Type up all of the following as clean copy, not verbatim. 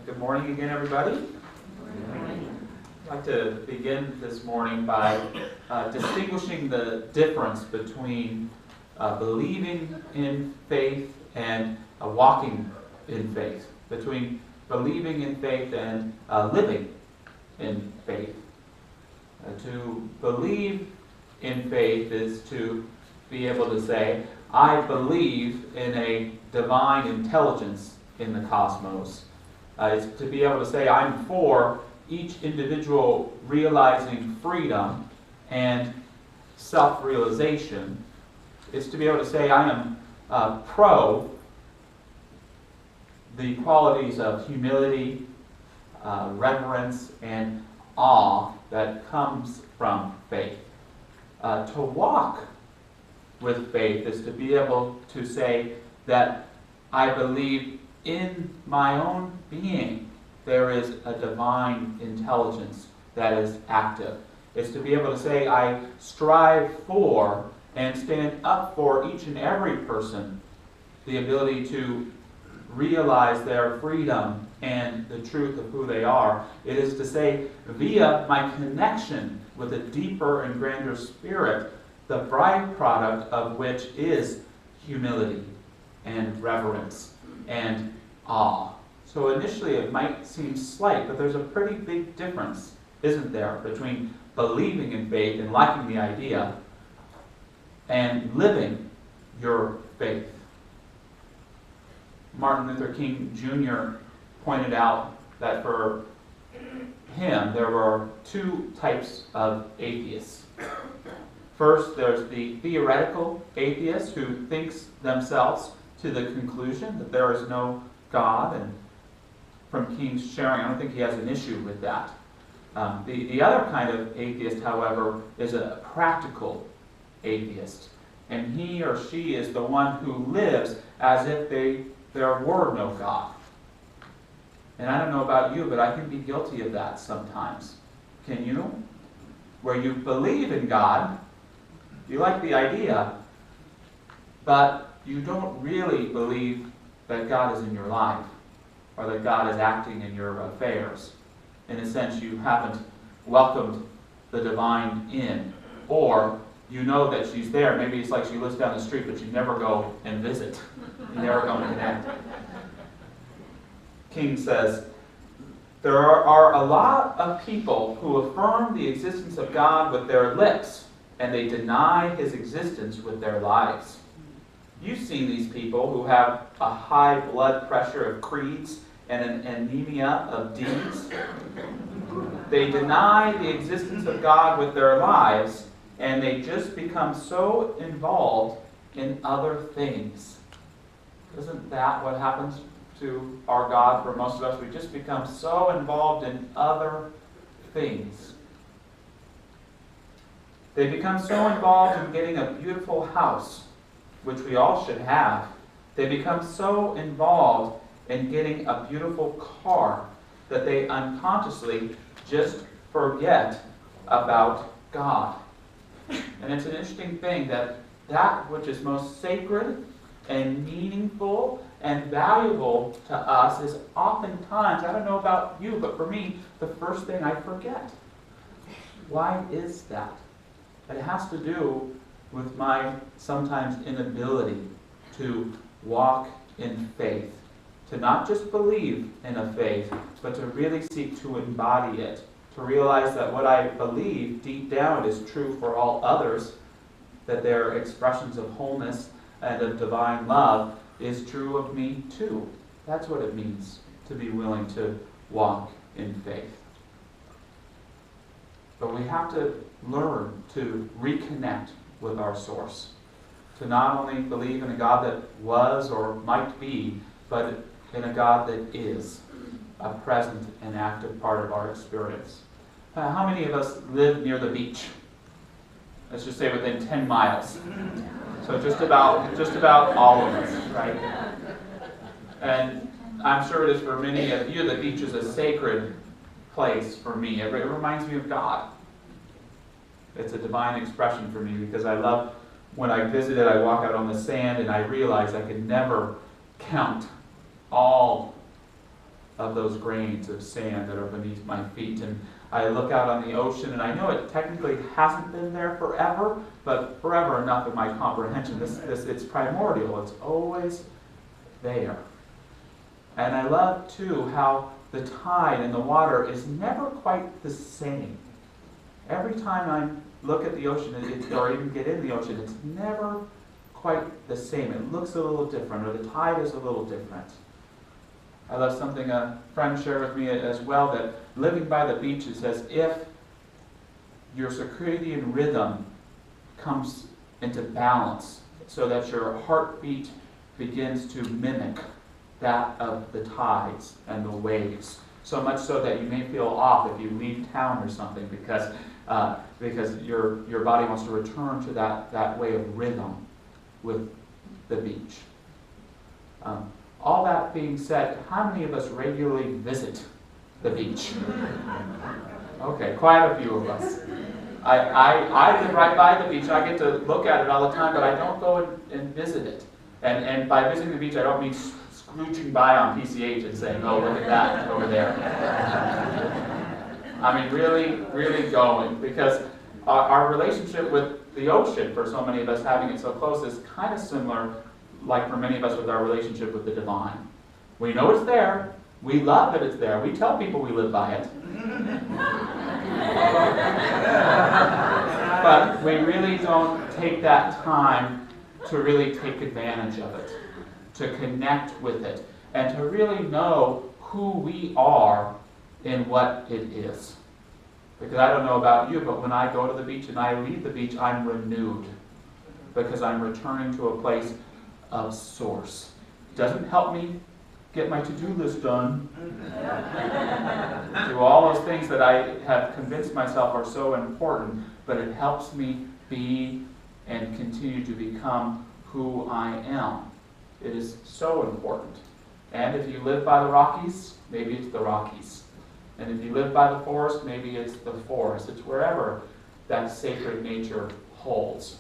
Good morning again, everybody. I'd like to begin this morning by distinguishing the difference between believing in faith and walking in faith, between believing in faith and living in faith. To believe in faith is to be able to say, I believe in a divine intelligence in the cosmos. It's to be able to say, I'm for each individual realizing freedom and self-realization. It's to be able to say, I am pro the qualities of humility, reverence, and awe that comes from faith. To walk with faith is to be able to say that I believe in my own being there is a divine intelligence that is active. It's to be able to say I strive for and stand up for each and every person the ability to realize their freedom and the truth of who they are. It is to say, via my connection with a deeper and grander spirit, the byproduct of which is humility and reverence and awe. So initially it might seem slight, but there's a pretty big difference, isn't there, between believing in faith and liking the idea and living your faith. Martin Luther King Jr. pointed out that for him there were two types of atheists. First, there's the theoretical atheist who thinks themselves to the conclusion that there is no God, and from King's sharing, I don't think he has an issue with that. The other kind of atheist, however, is a practical atheist, and he or she is the one who lives as if there were no God. And I don't know about you, but I can be guilty of that sometimes. Can you? Where you believe in God, you like the idea, but you don't really believe that God is in your life or that God is acting in your affairs. In a sense, you haven't welcomed the divine in, or you know that she's there. Maybe it's like she lives down the street, but you never go and visit. You never go and connect. King says, there are a lot of people who affirm the existence of God with their lips, and they deny his existence with their lives. You've seen these people who have a high blood pressure of creeds and an anemia of deeds. They deny the existence of God with their lives, and they just become so involved in other things. Isn't that what happens to our God for most of us? We just become so involved in other things. They become so involved in getting a beautiful house, which we all should have. They become so involved in getting a beautiful car that they unconsciously just forget about God. And it's an interesting thing that which is most sacred and meaningful and valuable to us is oftentimes, I don't know about you, but for me, the first thing I forget. Why is that? It has to do with my sometimes inability to walk in faith, to not just believe in a faith, but to really seek to embody it, to realize that what I believe deep down is true for all others, that their expressions of wholeness and of divine love is true of me too. That's what it means to be willing to walk in faith. But we have to learn to reconnect with our source, to not only believe in a God that was or might be, but in a God that is a present and active part of our experience. How many of us live near the beach? Let's just say within 10 miles. So just about all of us, right? And I'm sure it is for many of you, the beach is a sacred place for me. It reminds me of God. It's a divine expression for me because I love when I visit it, I walk out on the sand and I realize I could never count all of those grains of sand that are beneath my feet. And I look out on the ocean, and I know it technically hasn't been there forever, but forever enough in my comprehension. It's primordial. It's always there. And I love, too, how the tide in the water is never quite the same. Every time I look at the ocean, or even get in the ocean, it's never quite the same. It looks a little different, or the tide is a little different. I love something a friend shared with me as well, that living by the beach is as if your circadian rhythm comes into balance so that your heartbeat begins to mimic that of the tides and the waves. So much so that you may feel off if you leave town or something because your body wants to return to that way of rhythm with the beach. All that being said, how many of us regularly visit the beach? Okay, quite a few of us. I live right by the beach. I get to look at it all the time, but I don't go and visit it. And by visiting the beach, I don't mean scooching by on PCH and saying, oh, look at that over there. I mean, really, really going, because our relationship with the ocean, for so many of us having it so close, is kind of similar, like for many of us with our relationship with the divine. We know it's there. We love that it's there. We tell people we live by it. But we really don't take that time to really take advantage of it, to connect with it, and to really know who we are in what it is. Because I don't know about you, but when I go to the beach and I leave the beach, I'm renewed. Because I'm returning to a place of source. It doesn't help me get my to-do list done. Do all those things that I have convinced myself are so important, but it helps me be and continue to become who I am. It is so important. And if you live by the Rockies, maybe it's the Rockies. And if you live by the forest, maybe it's the forest. It's wherever that sacred nature holds.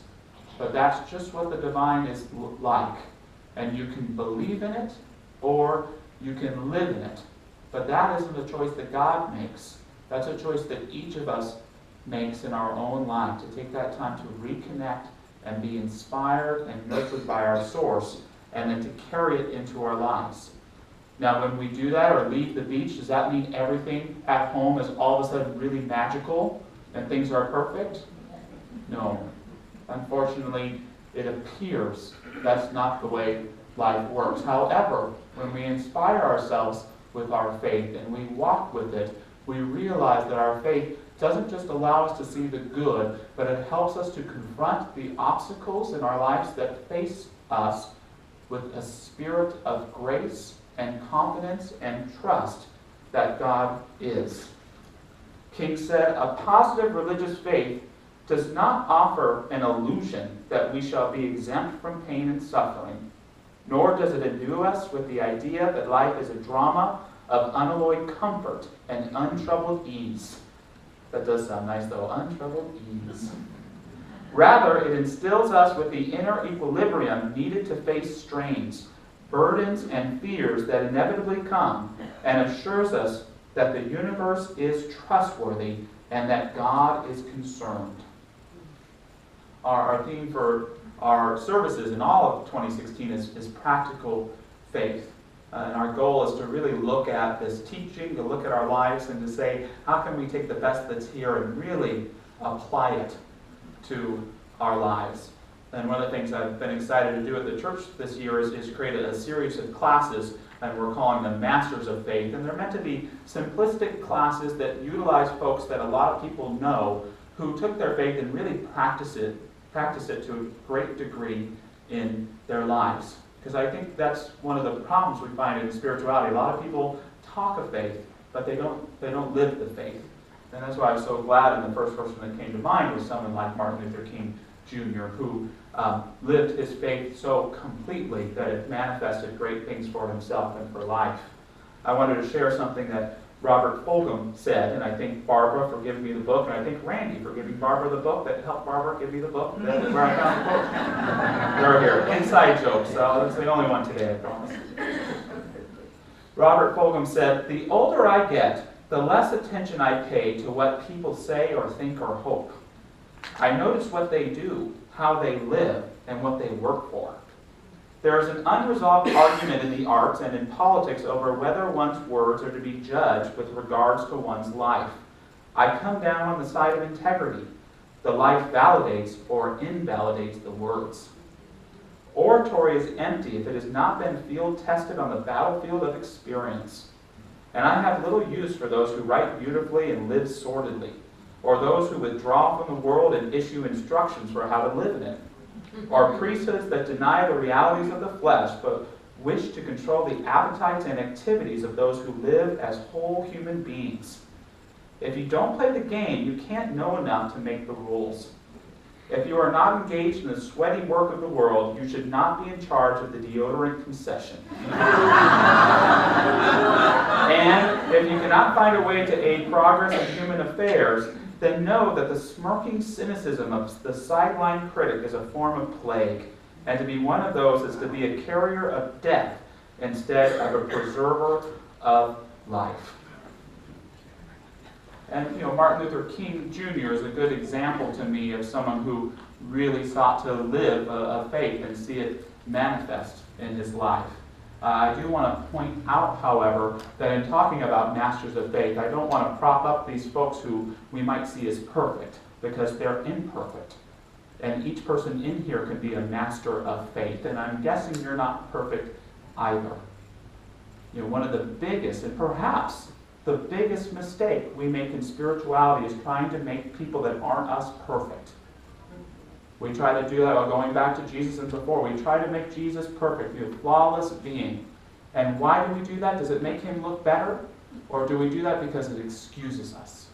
But that's just what the divine is like. And you can believe in it, or you can live in it. But that isn't a choice that God makes. That's a choice that each of us makes in our own life, to take that time to reconnect and be inspired and nurtured by our source, and then to carry it into our lives. Now, when we do that or leave the beach, does that mean everything at home is all of a sudden really magical and things are perfect? No. Unfortunately, it appears that's not the way life works. However, when we inspire ourselves with our faith and we walk with it, we realize that our faith doesn't just allow us to see the good, but it helps us to confront the obstacles in our lives that face us with a spirit of grace and confidence and trust that God is. King said, a positive religious faith does not offer an illusion that we shall be exempt from pain and suffering, nor does it imbue us with the idea that life is a drama of unalloyed comfort and untroubled ease. That does sound nice, though, untroubled ease. Rather, it instills us with the inner equilibrium needed to face strains, burdens, and fears that inevitably come, and assures us that the universe is trustworthy and that God is concerned. Our theme for our services in all of 2016 is practical faith. And our goal is to really look at this teaching, to look at our lives, and to say, how can we take the best that's here and really apply it to our lives? And one of the things I've been excited to do at the church this year is create a series of classes, and we're calling them Masters of Faith. And they're meant to be simplistic classes that utilize folks that a lot of people know who took their faith and really practice it to a great degree in their lives. Because I think that's one of the problems we find in spirituality. A lot of people talk of faith, but they don't live the faith. And that's why I was so glad, and the first person that came to mind was someone like Martin Luther King Jr., who lived his faith so completely that it manifested great things for himself and for life. I wanted to share something that Robert Fulghum said, and I thank Barbara for giving me the book, and I thank Randy for giving Barbara the book that helped Barbara give me the book, where I found the book. They're here. Inside jokes, so that's the only one today, I promise. Robert Fulghum said, "The older I get, the less attention I pay to what people say or think or hope. I notice what they do, how they live, and what they work for. There is an unresolved argument in the arts and in politics over whether one's words are to be judged with regards to one's life. I come down on the side of integrity. The life validates or invalidates the words. Oratory is empty if it has not been field-tested on the battlefield of experience. And I have little use for those who write beautifully and live sordidly, or those who withdraw from the world and issue instructions for how to live in it, or priesthoods that deny the realities of the flesh but wish to control the appetites and activities of those who live as whole human beings. If you don't play the game, you can't know enough to make the rules. If you are not engaged in the sweaty work of the world, you should not be in charge of the deodorant concession. And if you cannot find a way to aid progress in human affairs, then know that the smirking cynicism of the sideline critic is a form of plague, and to be one of those is to be a carrier of death instead of a preserver of life." And Martin Luther King Jr. is a good example to me of someone who really sought to live a faith and see it manifest in his life. I do want to point out, however, that in talking about masters of faith, I don't want to prop up these folks who we might see as perfect, because they're imperfect. And each person in here can be a master of faith, and I'm guessing you're not perfect either. One of the biggest, and perhaps the biggest mistake we make in spirituality is trying to make people that aren't us perfect. We try to do that, going back to Jesus and before. We try to make Jesus perfect, a flawless being. And why do we do that? Does it make him look better? Or do we do that because it excuses us?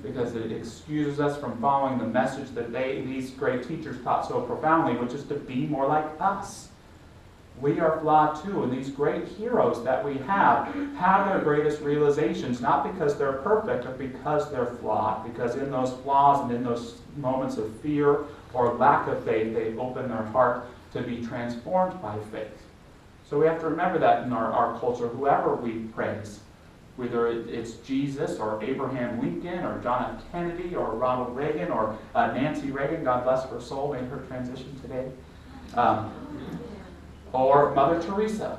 Because it excuses us from following the message that these great teachers taught so profoundly, which is to be more like us. We are flawed too, and these great heroes that we have their greatest realizations, not because they're perfect, but because they're flawed. Because in those flaws and in those moments of fear or lack of faith, they open their heart to be transformed by faith. So we have to remember that in our culture, whoever we praise, whether it's Jesus or Abraham Lincoln or John F. Kennedy or Ronald Reagan or Nancy Reagan, God bless her soul, made her transition today, or Mother Teresa,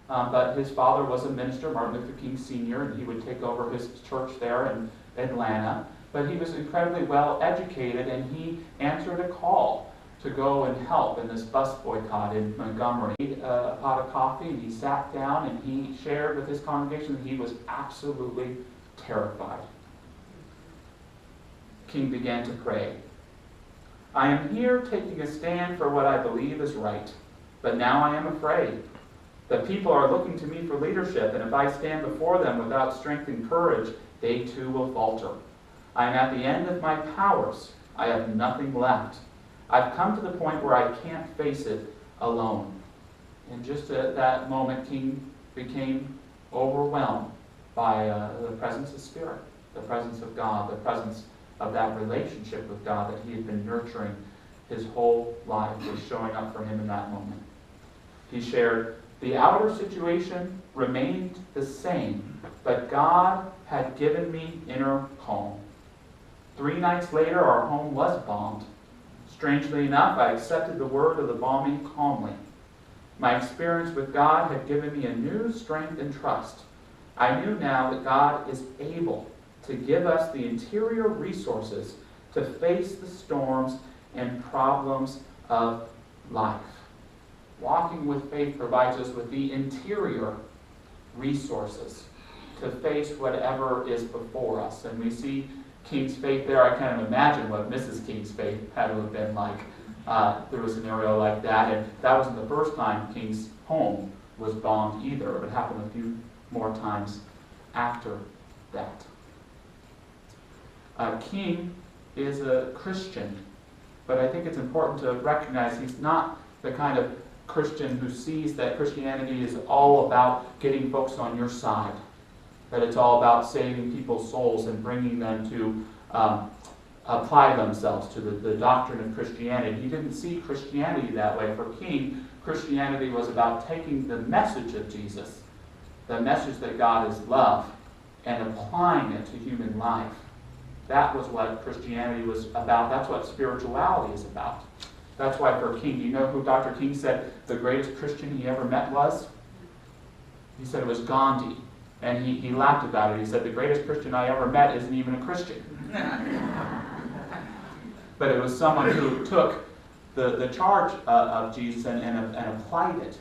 but his father was a minister, Martin Luther King Sr., and he would take over his church there in Atlanta. But he was incredibly well educated, and he answered a call to go and help in this bus boycott in Montgomery. He ate a pot of coffee, and he sat down, and he shared with his congregation that he was absolutely terrified. King began to pray. "I am here taking a stand for what I believe is right. But now I am afraid. The people are looking to me for leadership, and if I stand before them without strength and courage, they too will falter. I am at the end of my powers. I have nothing left. I've come to the point where I can't face it alone." And just at that moment, King became overwhelmed by the presence of Spirit, the presence of God, the presence of that relationship with God that he had been nurturing his whole life was showing up for him in that moment. He shared, "The outer situation remained the same, but God had given me inner calm. 3 nights later, our home was bombed. Strangely enough, I accepted the word of the bombing calmly. My experience with God had given me a new strength and trust. I knew now that God is able to give us the interior resources to face the storms and problems of life." Walking with faith provides us with the interior resources to face whatever is before us. And we see King's faith there. I can't imagine what Mrs. King's faith had to have been like through a scenario like that. And that wasn't the first time King's home was bombed either. It happened a few more times after that. King is a Christian, but I think it's important to recognize he's not the kind of Christian who sees that Christianity is all about getting folks on your side, that it's all about saving people's souls and bringing them to apply themselves to the doctrine of Christianity. He didn't see Christianity that way. For King, Christianity was about taking the message of Jesus the message that God is love, and applying it to human life. That was what Christianity was about. That's what spirituality is about. That's why for King, do you know who Dr. King said the greatest Christian he ever met was? He said it was Gandhi. And he laughed about it. He said, the greatest Christian I ever met isn't even a Christian. But it was someone who took the charge of Jesus and applied it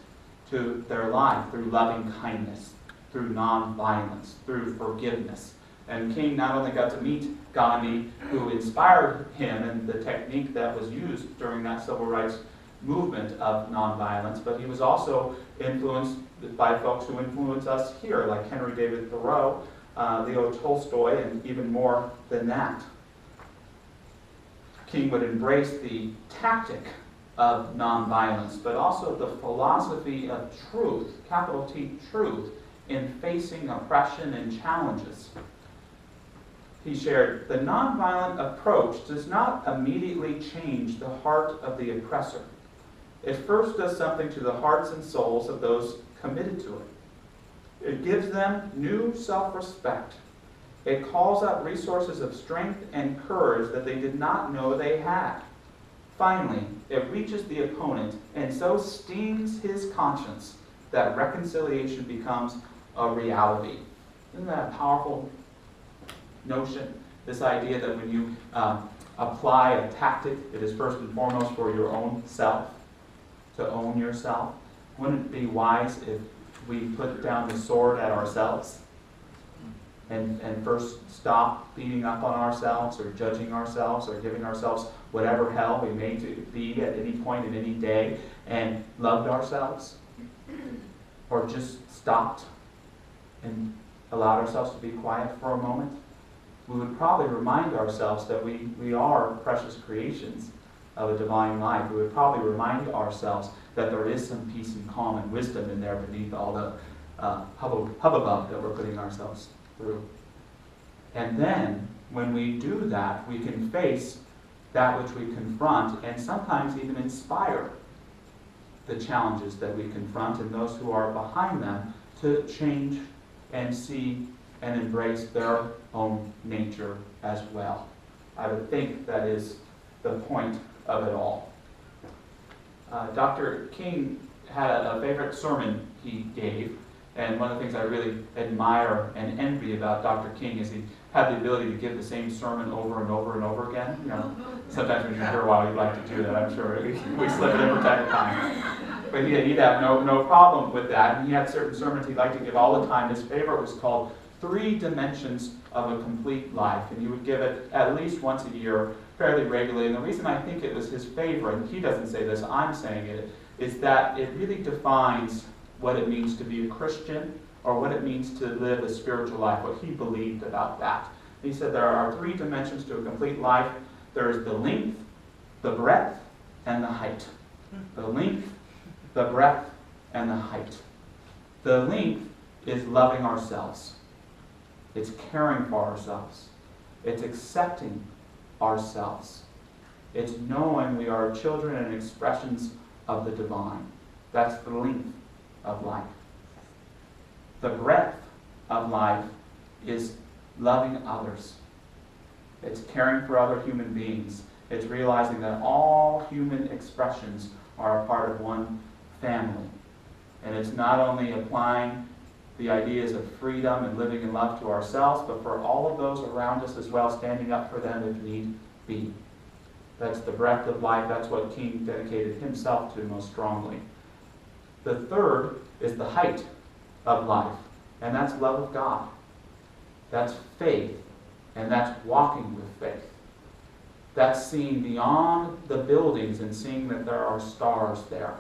to their life through loving kindness, through nonviolence, through forgiveness. And King not only got to meet Gandhi, who inspired him and the technique that was used during that civil rights movement of nonviolence, but he was also influenced by folks who influence us here, like Henry David Thoreau, Leo Tolstoy, and even more than that. King would embrace the tactic of nonviolence, but also the philosophy of truth, capital T, truth, in facing oppression and challenges. He shared, the nonviolent approach does not immediately change the heart of the oppressor. It first does something to the hearts and souls of those committed to it. It gives them new self-respect. It calls up resources of strength and courage that they did not know they had. Finally, it reaches the opponent and so stings his conscience that reconciliation becomes a reality. Isn't that a powerful notion? This idea that when you apply a tactic, it is first and foremost for your own self, to own yourself. Wouldn't it be wise if we put down the sword at ourselves and first stop beating up on ourselves or judging ourselves or giving ourselves whatever hell we may be at any point in any day, and loved ourselves? Or just stopped and allowed ourselves to be quiet for a moment? We would probably remind ourselves that we are precious creations of a divine life. We would probably remind ourselves that there is some peace and calm and wisdom in there beneath all the hubbub that we're putting ourselves through. And then, when we do that, we can face that which we confront and sometimes even inspire the challenges that we confront and those who are behind them to change and see and embrace their own nature as well. I would think that is the point of it all. Dr. King had a favorite sermon he gave, and one of the things I really admire and envy about Dr. King is he had the ability to give the same sermon over and over and over again. You know, sometimes when you're here a while, you'd like to do that, I'm sure. We slip it in from time to time. But he'd have no problem with that, and he had certain sermons he'd like to give all the time. His favorite was called 3 Dimensions of a Complete Life, and he would give it at least once a year, fairly regularly. And the reason I think it was his favorite, and he doesn't say this, I'm saying it, is that it really defines what it means to be a Christian, or what it means to live a spiritual life, what he believed about that. He said there are 3 dimensions to a complete life. There is the length, the breadth, and the height. The length, the breadth, and the height. The length is loving ourselves. It's caring for ourselves. It's accepting ourselves. It's knowing we are children and expressions of the divine. That's the length of life. The breadth of life is loving others. It's caring for other human beings. It's realizing that all human expressions are a part of one family. And it's not only applying the ideas of freedom and living in love to ourselves, but for all of those around us as well, standing up for them if need be. That's the breadth of life. That's what King dedicated himself to most strongly. The third is the height of life, and that's love of God. That's faith, and that's walking with faith. That's seeing beyond the buildings and seeing that there are stars there.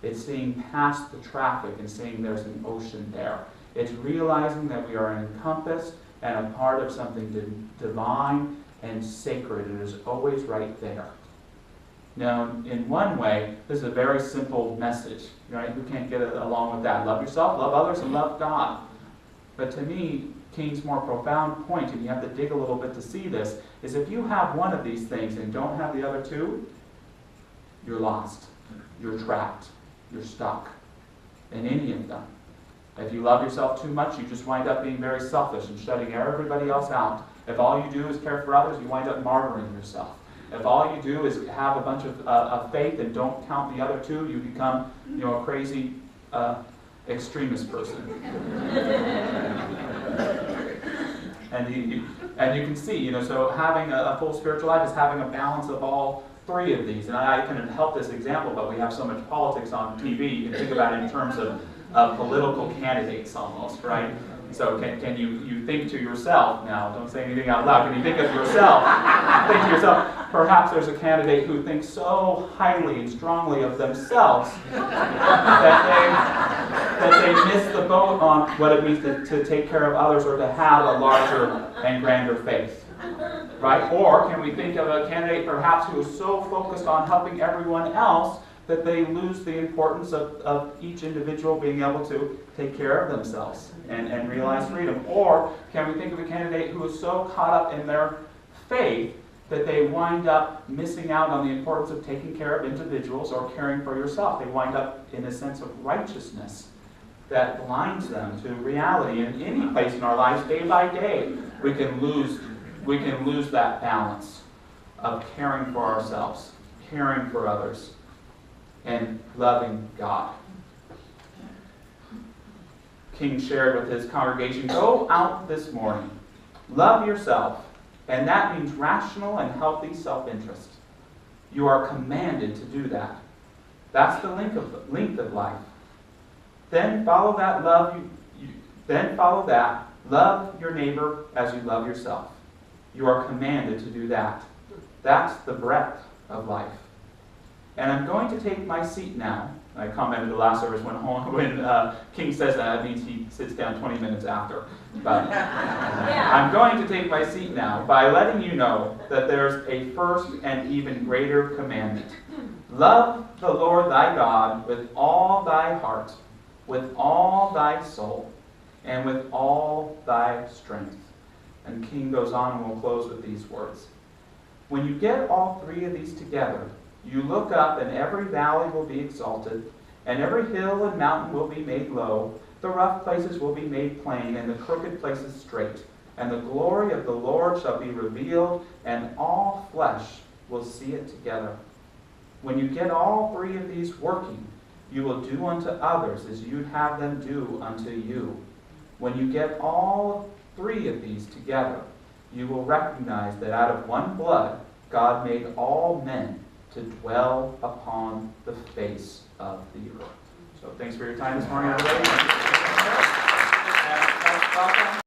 It's seeing past the traffic and seeing there's an ocean there. It's realizing that we are encompassed and a part of something divine and sacred. It is always right there. Now, in one way, this is a very simple message. Right? Who can't get along with that? Love yourself, love others, and love God. But to me, King's more profound point, and you have to dig a little bit to see this, is if you have one of these things and don't have the other two, you're lost. You're trapped. You're stuck in any of them. If you love yourself too much, you just wind up being very selfish and shutting everybody else out. If all you do is care for others, you wind up martyring yourself. If all you do is have a bunch of faith and don't count the other two, you become, a crazy extremist person. And you can see, so having a full spiritual life is having a balance of all three of these. And I can help this example, but we have so much politics on TV. You can think about it in terms of political candidates almost, right? So can you think to yourself now, don't say anything out loud, can you think of yourself, think to yourself, perhaps there's a candidate who thinks so highly and strongly of themselves that they miss the boat on what it means to take care of others or to have a larger and grander faith, right? Or can we think of a candidate perhaps who is so focused on helping everyone else that they lose the importance of each individual being able to take care of themselves and realize freedom? Or can we think of a candidate who is so caught up in their faith that they wind up missing out on the importance of taking care of individuals or caring for yourself? They wind up in a sense of righteousness that blinds them to reality. And in any place in our lives, day by day, we can lose that balance of caring for ourselves, caring for others, and loving God. King shared with his congregation, go out this morning, love yourself, and that means rational and healthy self-interest. You are commanded to do that. That's the length of life. Then follow that love your neighbor as you love yourself. You are commanded to do that. That's the breadth of life. And I'm going to take my seat now. I commented the last service when King says that, it means he sits down 20 minutes after. But I'm going to take my seat now by letting you know that there's a first and even greater commandment. Love the Lord thy God with all thy heart, with all thy soul, and with all thy strength. And King goes on, and we'll close with these words. When you get all three of these together, you look up, and every valley will be exalted, and every hill and mountain will be made low. The rough places will be made plain, and the crooked places straight. And the glory of the Lord shall be revealed, and all flesh will see it together. When you get all three of these working, you will do unto others as you'd have them do unto you. When you get all three of these together, you will recognize that out of one blood, God made all men to dwell upon the face of the earth. So thanks for your time this morning, everybody.